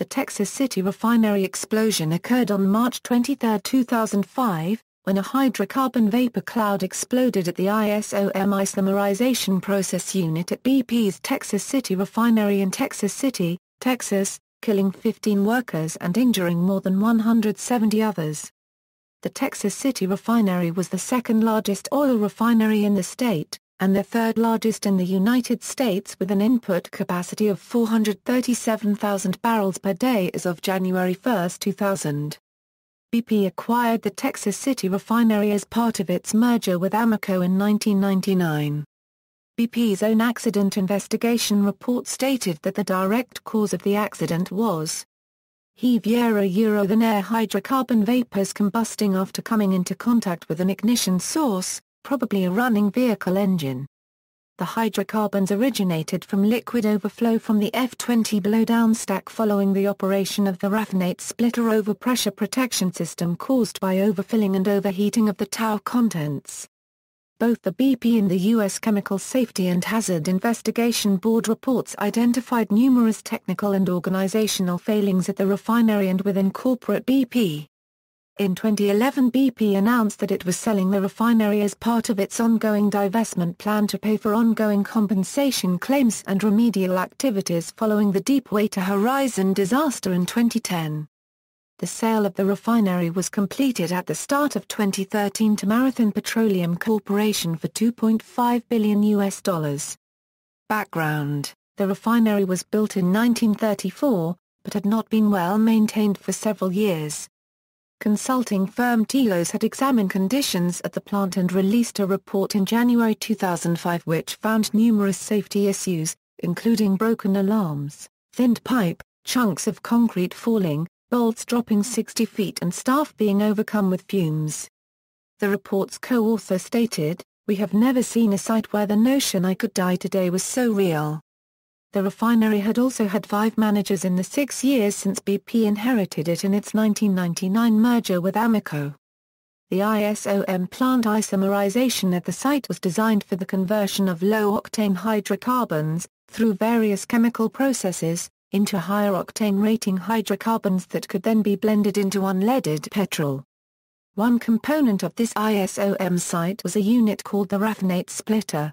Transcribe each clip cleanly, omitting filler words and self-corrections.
The Texas City Refinery explosion occurred on March 23, 2005, when a hydrocarbon vapor cloud exploded at the ISOM isomerization process unit at BP's Texas City Refinery in Texas City, Texas, killing 15 workers and injuring more than 170 others. The Texas City Refinery was the second largest oil refinery in the state, and the third largest in the United States with an input capacity of 437,000 barrels per day as of January 1, 2000. BP acquired the Texas City Refinery as part of its merger with Amoco in 1999. BP's own accident investigation report stated that the direct cause of the accident was than air hydrocarbon vapors combusting after coming into contact with an ignition source, probably a running vehicle engine. The hydrocarbons originated from liquid overflow from the F-20 blowdown stack following the operation of the raffinate splitter overpressure protection system caused by overfilling and overheating of the tower contents. Both the BP and the U.S. Chemical Safety and Hazard Investigation Board reports identified numerous technical and organizational failings at the refinery and within corporate BP. In 2011, BP announced that it was selling the refinery as part of its ongoing divestment plan to pay for ongoing compensation claims and remedial activities following the Deepwater Horizon disaster in 2010. The sale of the refinery was completed at the start of 2013 to Marathon Petroleum Corporation for $2.5 billion. Background: the refinery was built in 1934, but had not been well maintained for several years. Consulting firm Telos had examined conditions at the plant and released a report in January 2005 which found numerous safety issues, including broken alarms, thinned pipe, chunks of concrete falling, bolts dropping 60 feet and staff being overcome with fumes. The report's co-author stated, "We have never seen a site where the notion I could die today was so real." The refinery had also had 5 managers in the 6 years since BP inherited it in its 1999 merger with Amoco. The ISOM plant isomerization at the site was designed for the conversion of low-octane hydrocarbons, through various chemical processes, into higher-octane rating hydrocarbons that could then be blended into unleaded petrol. One component of this ISOM site was a unit called the raffinate splitter.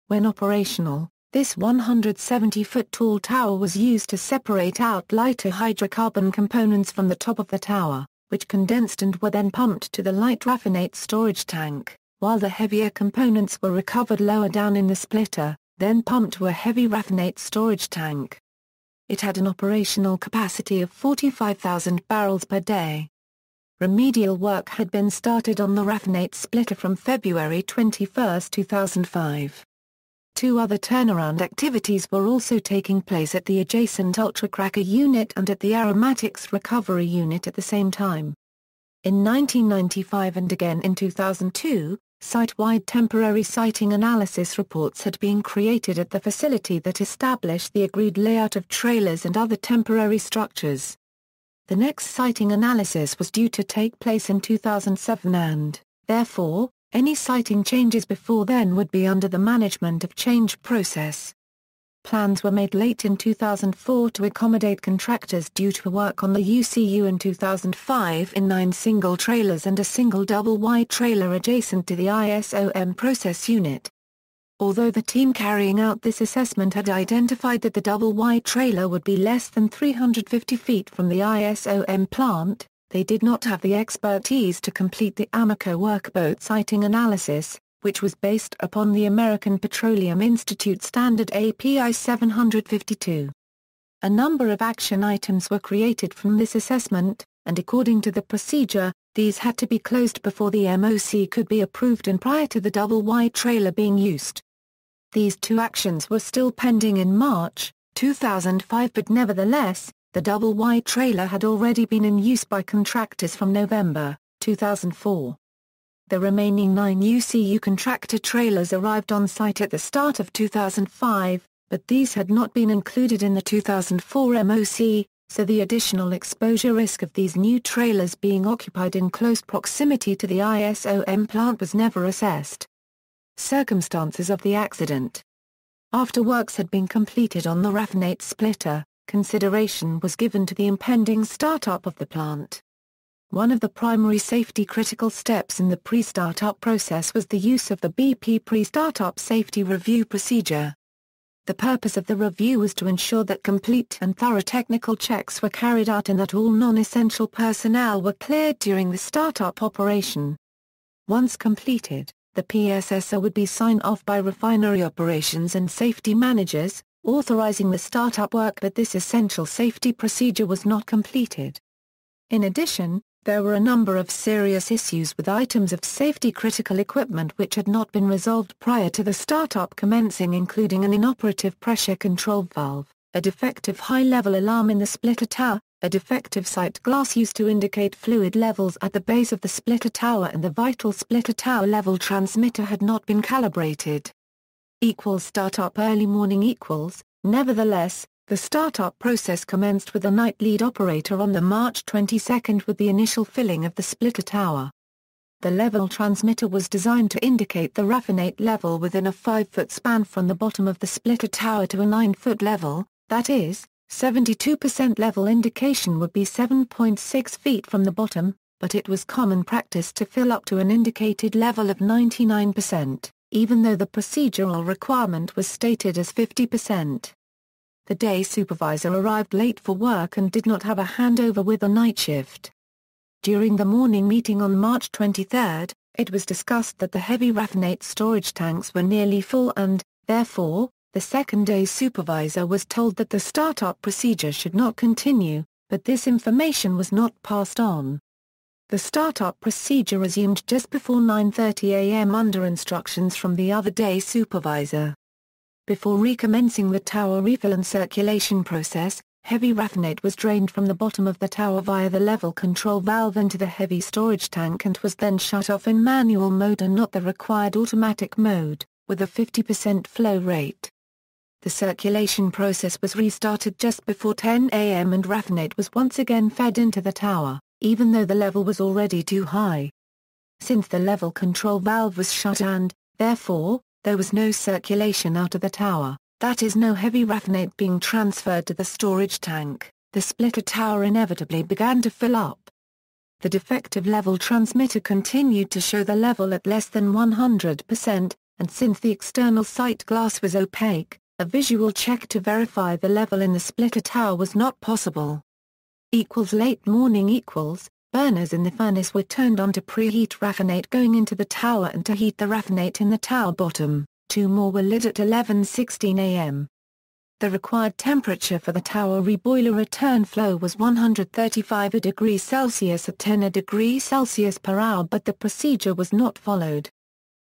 When operational, this 170-foot tall tower was used to separate out lighter hydrocarbon components from the top of the tower, which condensed and were then pumped to the light raffinate storage tank, while the heavier components were recovered lower down in the splitter, then pumped to a heavy raffinate storage tank. It had an operational capacity of 45,000 barrels per day. Remedial work had been started on the raffinate splitter from February 21, 2005. 2 other turnaround activities were also taking place at the adjacent ultracracker unit and at the aromatics recovery unit at the same time. In 1995 and again in 2002, site-wide temporary siting analysis reports had been created at the facility that established the agreed layout of trailers and other temporary structures. The next siting analysis was due to take place in 2007 and, therefore, any siting changes before then would be under the management of change process. Plans were made late in 2004 to accommodate contractors due to work on the UCU in 2005 in 9 single trailers and a single double-wide trailer adjacent to the ISOM process unit. Although the team carrying out this assessment had identified that the double-wide trailer would be less than 350 feet from the ISOM plant, they did not have the expertise to complete the Amoco workboat siting analysis, which was based upon the American Petroleum Institute standard API 752. A number of action items were created from this assessment, and according to the procedure, these had to be closed before the MOC could be approved and prior to the double-wide trailer being used. These 2 actions were still pending in March 2005, but nevertheless, the double-wide trailer had already been in use by contractors from November 2004. The remaining 9 UCU contractor trailers arrived on site at the start of 2005, but these had not been included in the 2004 MOC, so the additional exposure risk of these new trailers being occupied in close proximity to the ISOM plant was never assessed. Circumstances of the accident. After works had been completed on the raffinate splitter, consideration was given to the impending startup of the plant. One of the primary safety-critical steps in the pre-startup process was the use of the BP pre-startup safety review procedure. The purpose of the review was to ensure that complete and thorough technical checks were carried out and that all non-essential personnel were cleared during the startup operation. Once completed, the PSSO would be signed off by refinery operations and safety managers, authorizing the startup work, but this essential safety procedure was not completed. In addition, there were a number of serious issues with items of safety-critical equipment which had not been resolved prior to the startup commencing, including an inoperative pressure control valve, a defective high-level alarm in the splitter tower, a defective sight glass used to indicate fluid levels at the base of the splitter tower, and the vital splitter tower level transmitter had not been calibrated. Startup early morning. Nevertheless, the startup process commenced with the night lead operator on the March 22 with the initial filling of the splitter tower. The level transmitter was designed to indicate the raffinate level within a 5-foot span from the bottom of the splitter tower to a 9-foot level, that is, 72% level indication would be 7.6 feet from the bottom, but it was common practice to fill up to an indicated level of 99%, even though the procedural requirement was stated as 50%. The day supervisor arrived late for work and did not have a handover with the night shift. During the morning meeting on March 23, it was discussed that the heavy raffinate storage tanks were nearly full and, therefore, the second day supervisor was told that the startup procedure should not continue, but this information was not passed on. The startup procedure resumed just before 9:30 a.m. under instructions from the other day supervisor. Before recommencing the tower refill and circulation process, heavy raffinate was drained from the bottom of the tower via the level control valve into the heavy storage tank and was then shut off in manual mode and not the required automatic mode, with a 50% flow rate. The circulation process was restarted just before 10 a.m. and raffinate was once again fed into the tower, even though the level was already too high. Since the level control valve was shut and, therefore, there was no circulation out of the tower, that is, no heavy raffinate being transferred to the storage tank, the splitter tower inevitably began to fill up. The defective level transmitter continued to show the level at less than 100%, and since the external sight glass was opaque, a visual check to verify the level in the splitter tower was not possible. Late morning. Burners in the furnace were turned on to preheat raffinate going into the tower and to heat the raffinate in the tower bottom. 2 more were lit at 11:16 a.m. The required temperature for the tower reboiler return flow was 135 degrees Celsius at 10 degrees Celsius per hour, but the procedure was not followed.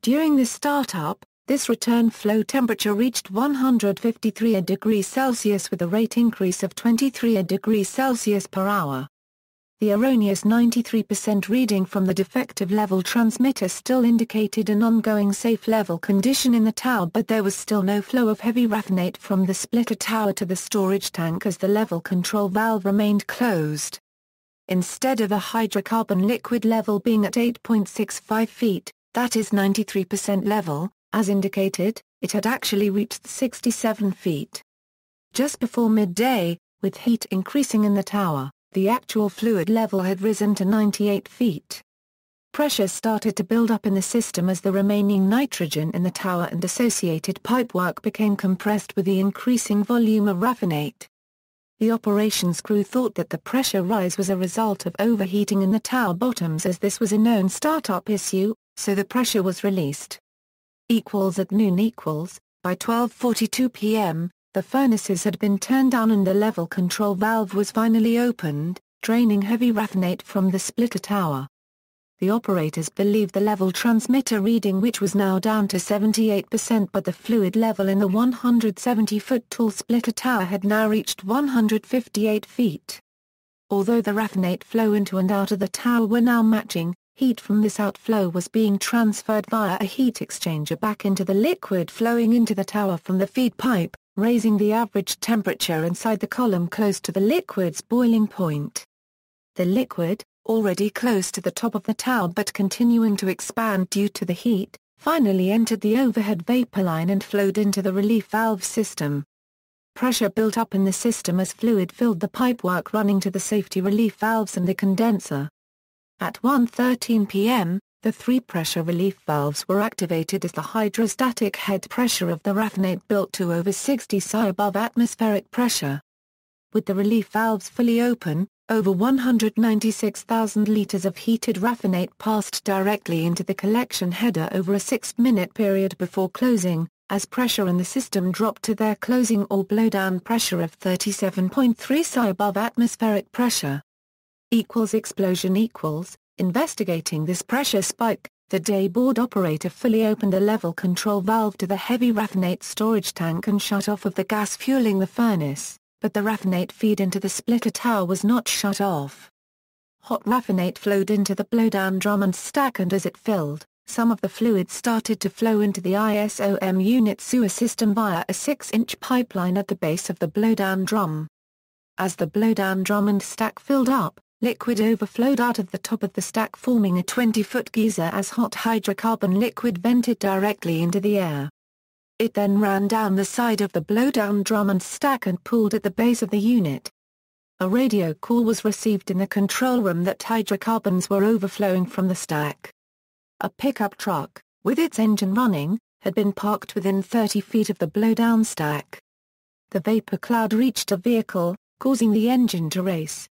During the startup, this return flow temperature reached 153 degrees Celsius with a rate increase of 23 degrees Celsius per hour. The erroneous 93% reading from the defective level transmitter still indicated an ongoing safe level condition in the tower, but there was still no flow of heavy raffinate from the splitter tower to the storage tank as the level control valve remained closed. Instead of a hydrocarbon liquid level being at 8.65 feet, that is 93% level, as indicated, it had actually reached 67 feet. Just before midday, with heat increasing in the tower, the actual fluid level had risen to 98 feet. Pressure started to build up in the system as the remaining nitrogen in the tower and associated pipework became compressed with the increasing volume of raffinate. The operations crew thought that the pressure rise was a result of overheating in the tower bottoms, as this was a known startup issue, so the pressure was released. At noon. By 12:42 p.m., the furnaces had been turned down and the level control valve was finally opened, draining heavy raffinate from the splitter tower. The operators believed the level transmitter reading, which was now down to 78%, but the fluid level in the 170-foot tall splitter tower had now reached 158 feet. Although the raffinate flow into and out of the tower were now matching, heat from this outflow was being transferred via a heat exchanger back into the liquid flowing into the tower from the feed pipe, raising the average temperature inside the column close to the liquid's boiling point. The liquid, already close to the top of the tower but continuing to expand due to the heat, finally entered the overhead vapor line and flowed into the relief valve system. pressure built up in the system as fluid filled the pipework running to the safety relief valves and the condenser. At 1:13 p.m., the three pressure relief valves were activated as the hydrostatic head pressure of the raffinate built to over 60 psi above atmospheric pressure. With the relief valves fully open, over 196,000 liters of heated raffinate passed directly into the collection header over a 6-minute period before closing, as pressure in the system dropped to their closing or blowdown pressure of 37.3 psi above atmospheric pressure. Explosion Investigating this pressure spike, the day board operator fully opened the level control valve to the heavy raffinate storage tank and shut off of the gas fueling the furnace, but the raffinate feed into the splitter tower was not shut off. Hot raffinate flowed into the blowdown drum and stack, and as it filled, some of the fluid started to flow into the ISOM unit sewer system via a 6-inch pipeline at the base of the blowdown drum. As the blowdown drum and stack filled up, liquid overflowed out of the top of the stack, forming a 20-foot geyser as hot hydrocarbon liquid vented directly into the air. It then ran down the side of the blowdown drum and stack and pooled at the base of the unit. A radio call was received in the control room that hydrocarbons were overflowing from the stack. A pickup truck, with its engine running, had been parked within 30 feet of the blowdown stack. The vapor cloud reached the vehicle, causing the engine to race.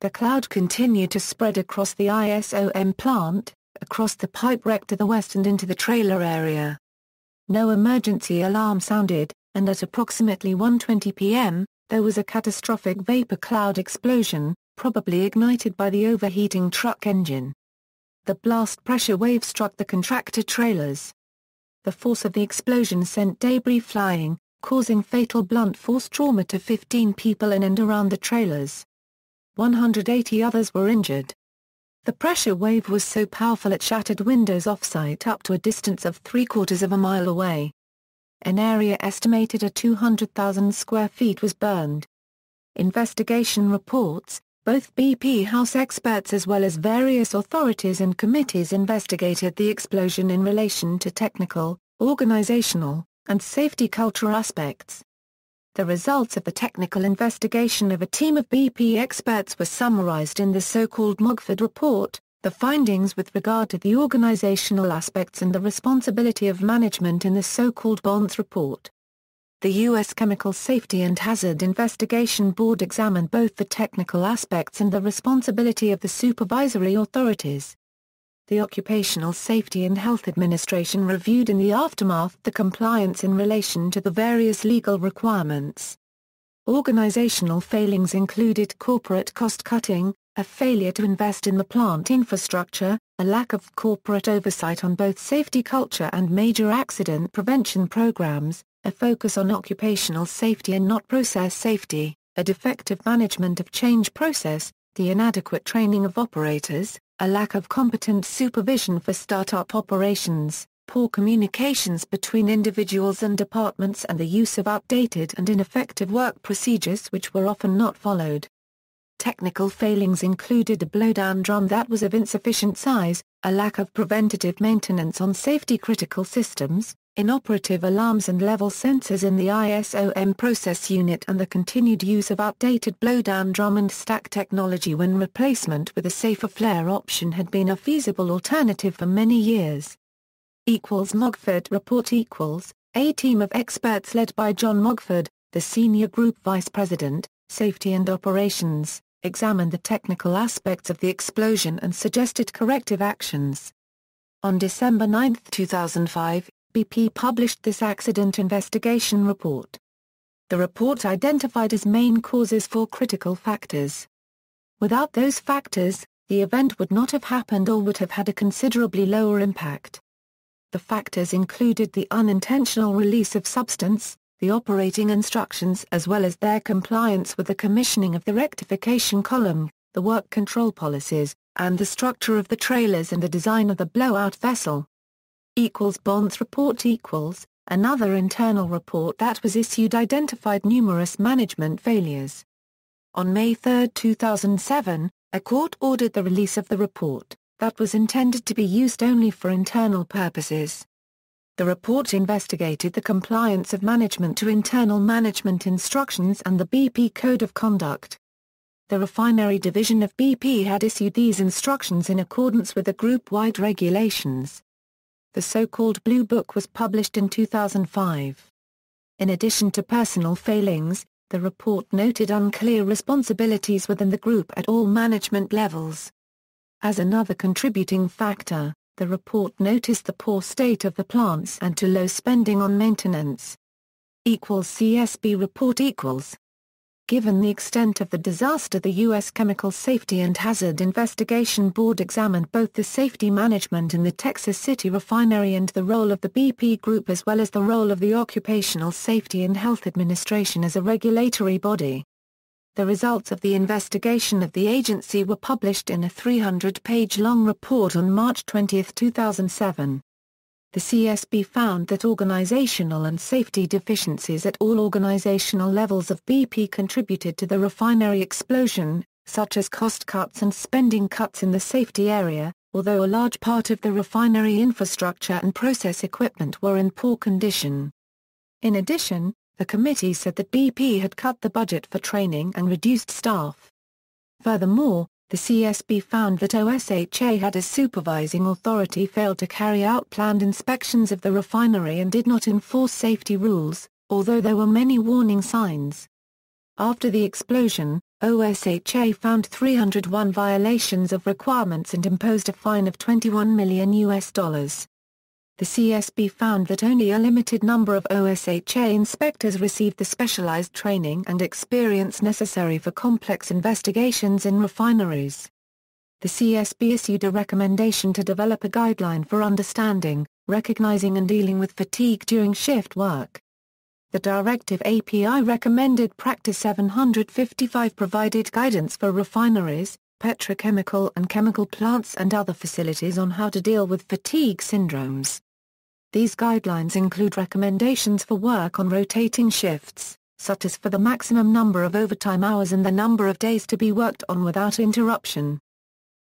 The cloud continued to spread across the ISOM plant, across the pipe rack to the west and into the trailer area. No emergency alarm sounded, and at approximately 1:20 p.m., there was a catastrophic vapor cloud explosion, probably ignited by the overheating truck engine. The blast pressure wave struck the contractor trailers. The force of the explosion sent debris flying, causing fatal blunt force trauma to 15 people in and around the trailers. 180 others were injured. The pressure wave was so powerful it shattered windows off-site up to a distance of 3/4 of a mile away. An area estimated at 200,000 square feet was burned. Investigation reports, both BP House experts as well as various authorities and committees investigated the explosion in relation to technical, organizational, and safety culture aspects. The results of the technical investigation of a team of BP experts were summarized in the so-called Mogford report, the findings with regard to the organizational aspects and the responsibility of management in the so-called Bonds report. The U.S. Chemical Safety and Hazard Investigation Board examined both the technical aspects and the responsibility of the supervisory authorities. The Occupational Safety and Health Administration reviewed in the aftermath the compliance in relation to the various legal requirements. Organizational failings included corporate cost-cutting, a failure to invest in the plant infrastructure, a lack of corporate oversight on both safety culture and major accident prevention programs, a focus on occupational safety and not process safety, a defective management of change process, the inadequate training of operators, a lack of competent supervision for startup operations, poor communications between individuals and departments, and the use of outdated and ineffective work procedures which were often not followed. Technical failings included a blowdown drum that was of insufficient size, a lack of preventative maintenance on safety-critical systems, inoperative alarms and level sensors in the ISOM process unit, and the continued use of outdated blowdown drum and stack technology when replacement with a safer flare option had been a feasible alternative for many years. Mogford report A team of experts led by John Mogford, the Senior Group Vice President, Safety and Operations, examined the technical aspects of the explosion and suggested corrective actions. On December 9, 2005, BP published this accident investigation report. The report identified as main causes 4 critical factors. Without those factors, the event would not have happened or would have had a considerably lower impact. The factors included the unintentional release of substance, the operating instructions as well as their compliance with the commissioning of the rectification column, the work control policies, and the structure of the trailers and the design of the blowout vessel. Bonds report Another internal report that was issued identified numerous management failures. On May 3, 2007, a court ordered the release of the report, that was intended to be used only for internal purposes. The report investigated the compliance of management to internal management instructions and the BP Code of Conduct. The refinery division of BP had issued these instructions in accordance with the group-wide regulations. The so-called Blue Book was published in 2005. In addition to personal failings, the report noted unclear responsibilities within the group at all management levels. As another contributing factor, the report noticed the poor state of the plants and too low spending on maintenance. CSB report equals. Given the extent of the disaster, the U.S. Chemical Safety and Hazard Investigation Board examined both the safety management in the Texas City Refinery and the role of the BP Group, as well as the role of the Occupational Safety and Health Administration as a regulatory body. The results of the investigation of the agency were published in a 300-page-long report on March 20, 2007. The CSB found that organizational and safety deficiencies at all organizational levels of BP contributed to the refinery explosion, such as cost cuts and spending cuts in the safety area, although a large part of the refinery infrastructure and process equipment were in poor condition. In addition, the committee said that BP had cut the budget for training and reduced staff. Furthermore, the CSB found that OSHA had as supervising authority failed to carry out planned inspections of the refinery and did not enforce safety rules, although there were many warning signs. After the explosion, OSHA found 301 violations of requirements and imposed a fine of $21 million. The CSB found that only a limited number of OSHA inspectors received the specialized training and experience necessary for complex investigations in refineries. The CSB issued a recommendation to develop a guideline for understanding, recognizing and dealing with fatigue during shift work. The Directive API recommended Practice 755 provided guidance for refineries, petrochemical and chemical plants and other facilities on how to deal with fatigue syndromes. These guidelines include recommendations for work on rotating shifts, such as for the maximum number of overtime hours and the number of days to be worked on without interruption.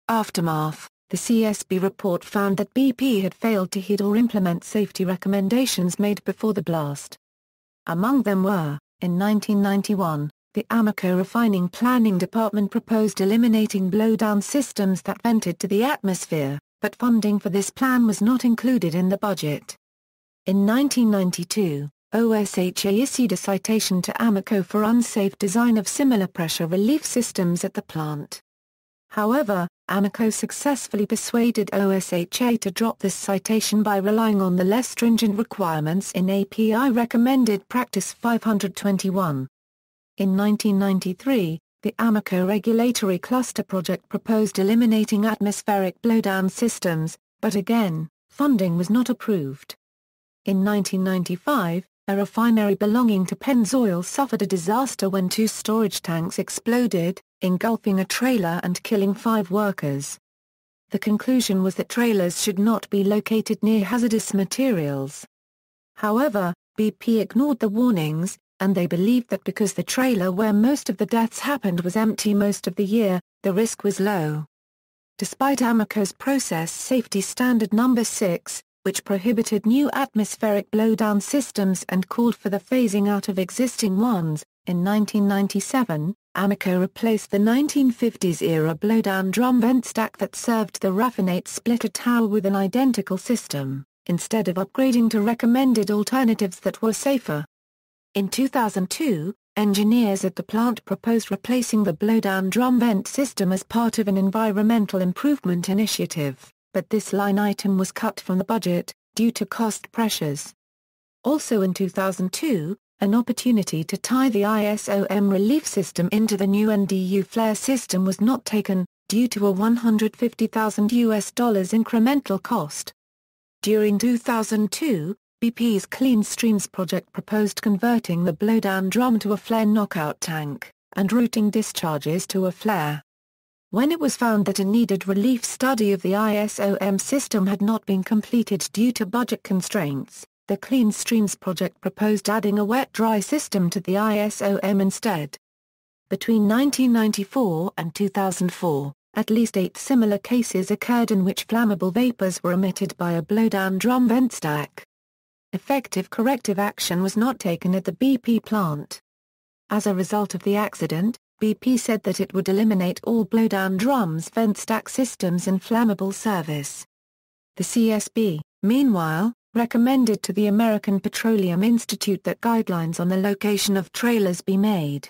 Aftermath: the CSB report found that BP had failed to heed or implement safety recommendations made before the blast. Among them were, in 1991, the Amoco refining planning department proposed eliminating blowdown systems that vented to the atmosphere, but funding for this plan was not included in the budget. In 1992, OSHA issued a citation to Amoco for unsafe design of similar pressure relief systems at the plant. However, Amoco successfully persuaded OSHA to drop this citation by relying on the less stringent requirements in API recommended Practice 521. In 1993, the Amoco Regulatory Cluster Project proposed eliminating atmospheric blowdown systems, but again, funding was not approved. In 1995, a refinery belonging to Pennzoil suffered a disaster when two storage tanks exploded, engulfing a trailer and killing 5 workers. The conclusion was that trailers should not be located near hazardous materials. However, BP ignored the warnings, and they believed that because the trailer where most of the deaths happened was empty most of the year, the risk was low. Despite Amoco's process safety standard No. 6, which prohibited new atmospheric blowdown systems and called for the phasing out of existing ones, in 1997, Amoco replaced the 1950s-era blowdown drum vent stack that served the raffinate splitter tower with an identical system, instead of upgrading to recommended alternatives that were safer. In 2002, engineers at the plant proposed replacing the blowdown drum vent system as part of an environmental improvement initiative, but this line item was cut from the budget, due to cost pressures. Also in 2002, an opportunity to tie the ISOM relief system into the new NDU flare system was not taken, due to a $150,000 incremental cost. During 2002, BP's Clean Streams project proposed converting the blowdown drum to a flare knockout tank, and routing discharges to a flare. When it was found that a needed relief study of the ISOM system had not been completed due to budget constraints, the Clean Streams project proposed adding a wet-dry system to the ISOM instead. Between 1994 and 2004, at least 8 similar cases occurred in which flammable vapors were emitted by a blowdown drum vent stack. effective corrective action was not taken at the BP plant. As a result of the accident, BP said that it would eliminate all blowdown drums, vent stack systems and flammable service. The CSB, meanwhile, recommended to the American Petroleum Institute that guidelines on the location of trailers be made.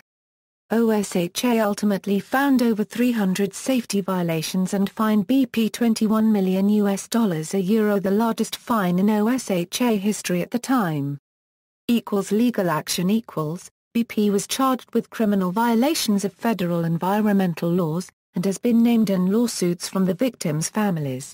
OSHA ultimately found over 300 safety violations and fined BP $21 million, the largest fine in OSHA history at the time. Legal action BP was charged with criminal violations of federal environmental laws, and has been named in lawsuits from the victims' families.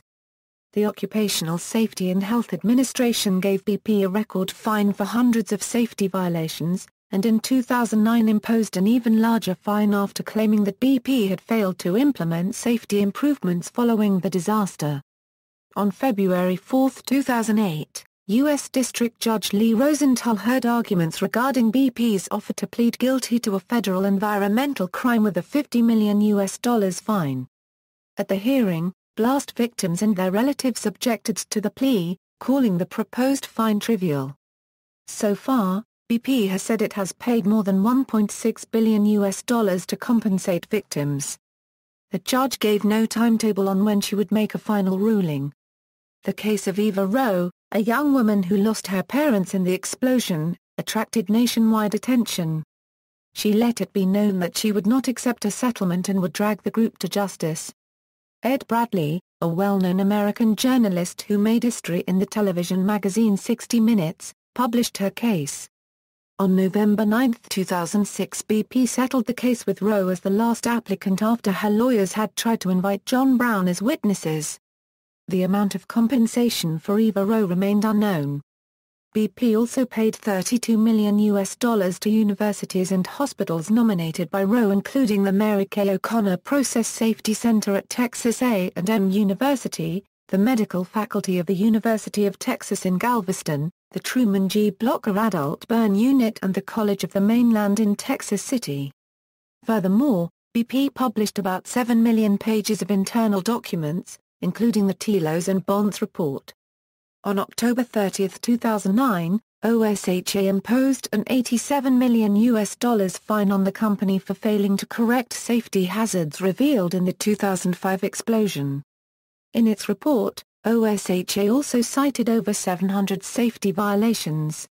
The Occupational Safety and Health Administration gave BP a record fine for hundreds of safety violations, and in 2009 imposed an even larger fine after claiming that BP had failed to implement safety improvements following the disaster. On February 4, 2008, U.S. District Judge Lee Rosenthal heard arguments regarding BP's offer to plead guilty to a federal environmental crime with a $50 million fine. At the hearing, blast victims and their relatives objected to the plea, calling the proposed fine trivial. So far, BP has said it has paid more than $1.6 billion to compensate victims. The judge gave no timetable on when she would make a final ruling. The case of Eva Rowe, a young woman who lost her parents in the explosion, attracted nationwide attention. She let it be known that she would not accept a settlement and would drag the group to justice. Ed Bradley, a well-known American journalist who made history in the television magazine 60 Minutes, published her case. On November 9, 2006, BP settled the case with Rowe as the last applicant after her lawyers had tried to invite John Brown as witnesses. The amount of compensation for Eva Rowe remained unknown. BP also paid $32 million to universities and hospitals nominated by Rowe, including the Mary Kay O'Connor Process Safety Center at Texas A&M University, the medical faculty of the University of Texas in Galveston, the Truman G. Blocker Adult Burn Unit and the College of the Mainland in Texas City. Furthermore, BP published about 7 million pages of internal documents, including the Telos and Bonds report. On October 30, 2009, OSHA imposed an $87 million fine on the company for failing to correct safety hazards revealed in the 2005 explosion. In its report, OSHA also cited over 700 safety violations.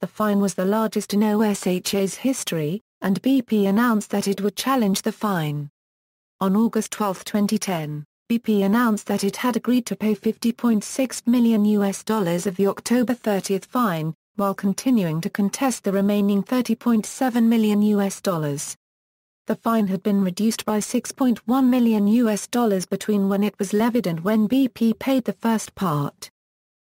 The fine was the largest in OSHA's history, and BP announced that it would challenge the fine. On August 12, 2010, BP announced that it had agreed to pay $50.6 million of the October 30 fine, while continuing to contest the remaining $30.7 million. The fine had been reduced by $6.1 million between when it was levied and when BP paid the first part.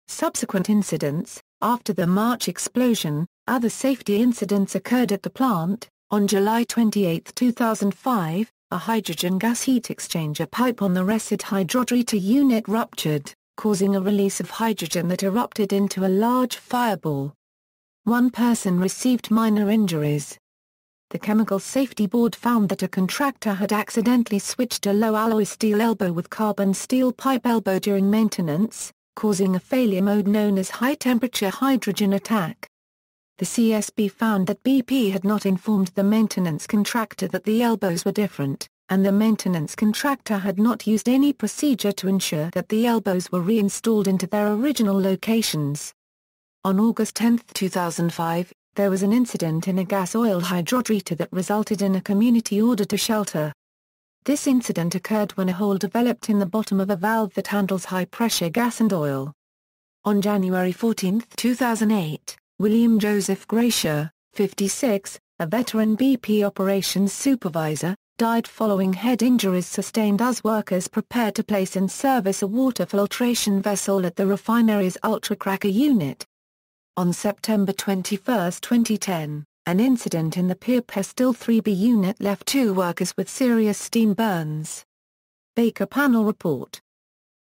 Subsequent incidents: after the March explosion, other safety incidents occurred at the plant. On July 28, 2005, a hydrogen gas heat exchanger pipe on the resid hydrotreater unit ruptured, causing a release of hydrogen that erupted into a large fireball. One person received minor injuries. The Chemical Safety Board found that a contractor had accidentally switched a low-alloy steel elbow with carbon steel pipe elbow during maintenance, causing a failure mode known as high-temperature hydrogen attack. The CSB found that BP had not informed the maintenance contractor that the elbows were different, and the maintenance contractor had not used any procedure to ensure that the elbows were reinstalled into their original locations. On August 10, 2005, there was an incident in a gas-oil hydrotreater that resulted in a community order to shelter. This incident occurred when a hole developed in the bottom of a valve that handles high-pressure gas and oil. On January 14, 2008, William Joseph Gracier, 56, a veteran BP operations supervisor, died following head injuries sustained as workers prepared to place in service a water filtration vessel at the refinery's ultracracker unit. On September 21, 2010, an incident in the Pier Pestil 3B unit left 2 workers with serious steam burns. Baker Panel Report.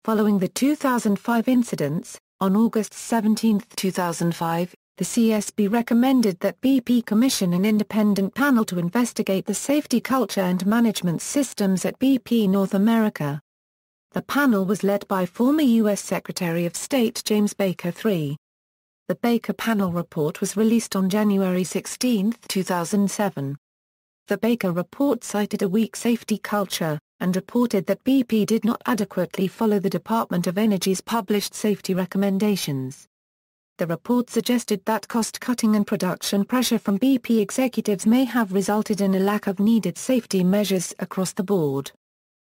Following the 2005 incidents, on August 17, 2005, the CSB recommended that BP commission an independent panel to investigate the safety culture and management systems at BP North America. The panel was led by former U.S. Secretary of State James Baker III. the Baker Panel Report was released on January 16, 2007. The Baker Report cited a weak safety culture, and reported that BP did not adequately follow the Department of Energy's published safety recommendations. The report suggested that cost-cutting and production pressure from BP executives may have resulted in a lack of needed safety measures across the board.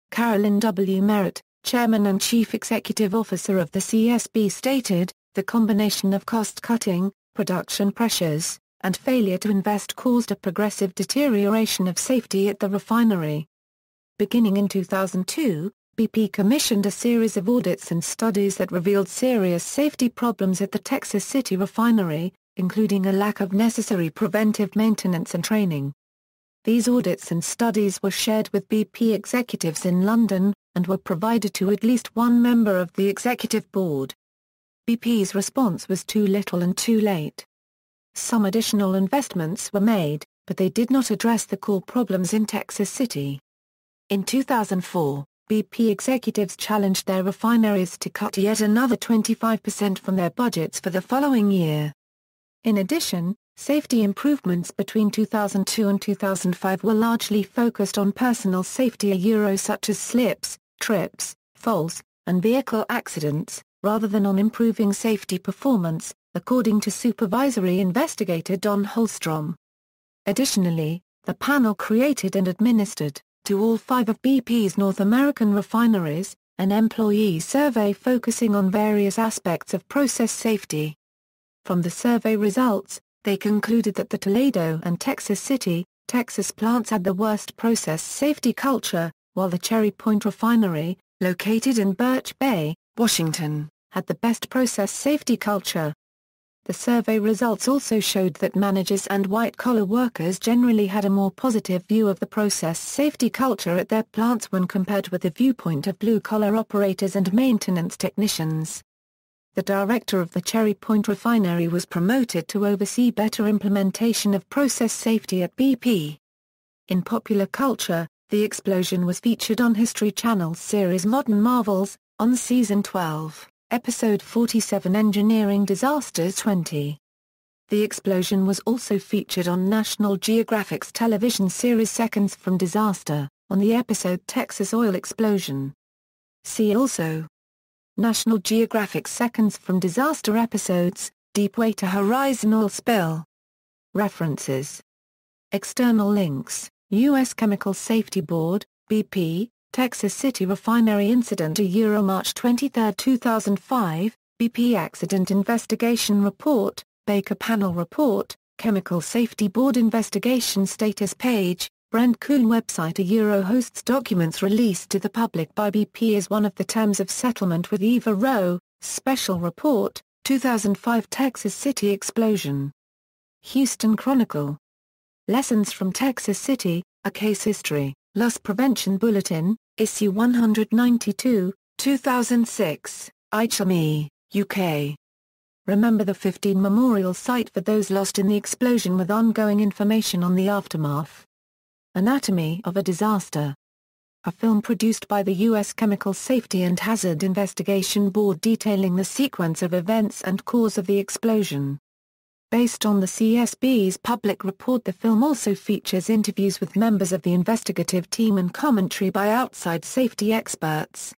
Carolyn W. Merritt, Chairman and Chief Executive Officer of the CSB stated, "The combination of cost-cutting, production pressures, and failure to invest caused a progressive deterioration of safety at the refinery." Beginning in 2002, BP commissioned a series of audits and studies that revealed serious safety problems at the Texas City Refinery, including a lack of necessary preventive maintenance and training. These audits and studies were shared with BP executives in London, and were provided to at least one member of the executive board. BP's response was too little and too late. Some additional investments were made, but they did not address the core problems in Texas City. In 2004, BP executives challenged their refineries to cut yet another 25% from their budgets for the following year. In addition, safety improvements between 2002 and 2005 were largely focused on personal safety such as slips, trips, falls, and vehicle accidents, rather than on improving safety performance, according to supervisory investigator Don Holstrom. Additionally, the panel created and administered, to all 5 of BP's North American refineries, an employee survey focusing on various aspects of process safety. From the survey results, they concluded that the Toledo and Texas City, Texas plants had the worst process safety culture, while the Cherry Point Refinery, located in Birch Bay, Washington, had the best process safety culture. The survey results also showed that managers and white-collar workers generally had a more positive view of the process safety culture at their plants when compared with the viewpoint of blue-collar operators and maintenance technicians. The director of the Cherry Point Refinery was promoted to oversee better implementation of process safety at BP. In popular culture, the explosion was featured on History Channel's series Modern Marvels, on Season 12. Episode 47 Engineering Disasters 20. The explosion was also featured on National Geographic's television series Seconds from Disaster, on the episode Texas Oil Explosion. See also: National Geographic's Seconds from Disaster episodes, Deepwater Horizon oil spill. References. External links: U.S. Chemical Safety Board, BP, Texas City Refinery Incident March 23, 2005, BP Accident Investigation Report, Baker Panel Report, Chemical Safety Board Investigation Status Page, Brent Kuhn website hosts documents released to the public by BP as one of the terms of settlement with Eva Rowe, Special Report, 2005 Texas City Explosion. Houston Chronicle. Lessons from Texas City, A Case History. Loss Prevention Bulletin, Issue 192, 2006, ISOM, UK. Remember the 15 Memorial Site for those lost in the explosion with ongoing information on the aftermath. Anatomy of a Disaster. A film produced by the U.S. Chemical Safety and Hazard Investigation Board detailing the sequence of events and cause of the explosion. Based on the CSB's public report, the film also features interviews with members of the investigative team and commentary by outside safety experts.